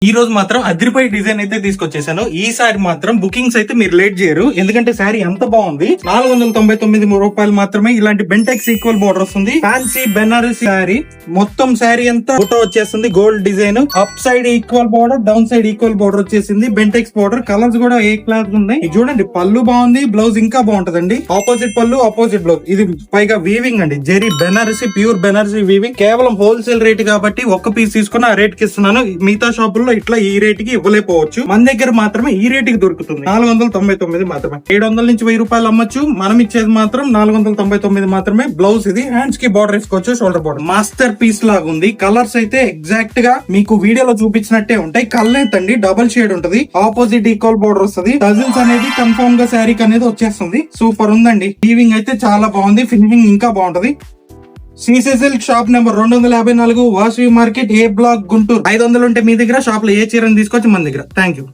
ఈ రోజు మాత్రం అదిరిపోయి డిజైన్ అయితే తీసుకొచ్చేసాను. ఈసారి మాత్రం బుకింగ్స్ అయితే మీరు లేట్ చేయరు, ఎందుకంటే శారీ ఎంత బాగుంది. 499 రూపాయలు మాత్రమే ఇలాంటి బెంటెక్స్ ఈక్వల్ బోర్డర్ వస్తుంది. ఫ్యాన్సీ బెనారసీ శారీ, మొత్తం శారీ అంతా ఫోటో వచ్చేస్తుంది. Gold design, up side equal border, down side equal border వచ్చేసింది. బెంటెక్స్ బోర్డర్, కలర్స్ కూడా ఏ క్లాస్ ఉన్నాయి. ఇది చూడండి, పళ్ళు బాగుంది, బ్లౌజ్ ఇంకా బాగుంటదండి. ఆపోజిట్ పళ్ళు, ఆపోజిట్ బ్లౌజ్. ఇది పైగా వీవింగ్ అండి, జెరీ బెనారసీ, ప్యూర్ బెనారసీ వీవింగ్. కేవలం హోల్సేల్ రేట్ కాబట్టి ఒక్క పీస్ తీసుకుని ఆ రేట్ కి ఇస్తున్నాను. మిగతా షాపుల్లో ఇట్లా ఈ రేట్ కి ఇవ్వలేకపోవచ్చు. మన దగ్గర మాత్రమే ఈ రేట్ కి దొరుకుతుంది. 499 మాత్రమే. 700 నుంచి 1000 రూపాయలు అమ్మొచ్చు. మనం ఇచ్చేది మాత్రం 499 మాత్రమే. బ్లౌజ్ ఇది, హ్యాండ్స్ కి బార్డర్ వేసుకోవచ్చు, షోల్డర్ బార్డర్. మాస్టర్ పీస్ లాగా ఉంది. కలర్స్ అయితే ఎగ్జాక్ట్ గా మీకు వీడియోలో చూపించినట్టే ఉంటాయి. కలర్ అండి డబుల్ షేడ్ ఉంటది, ఆపోజిట్ ఈక్వల్ బోర్డర్ వస్తుంది. టజిల్స్ అనేది కన్ఫర్మ్ గా శారీకి అనేది వచ్చేస్తుంది. సూపర్ ఉందండి. వీవింగ్ అయితే చాలా బాగుంది, ఫినిషింగ్ ఇంకా బాగుంటది. Srisa silk shop number 254, Vasavi market, A block, Guntur. 500 ఉంటే మీ దగ్గర, షాప్ లో ఏ చీరని తీసుకోవచ్చు మన దగ్గర. Thank you.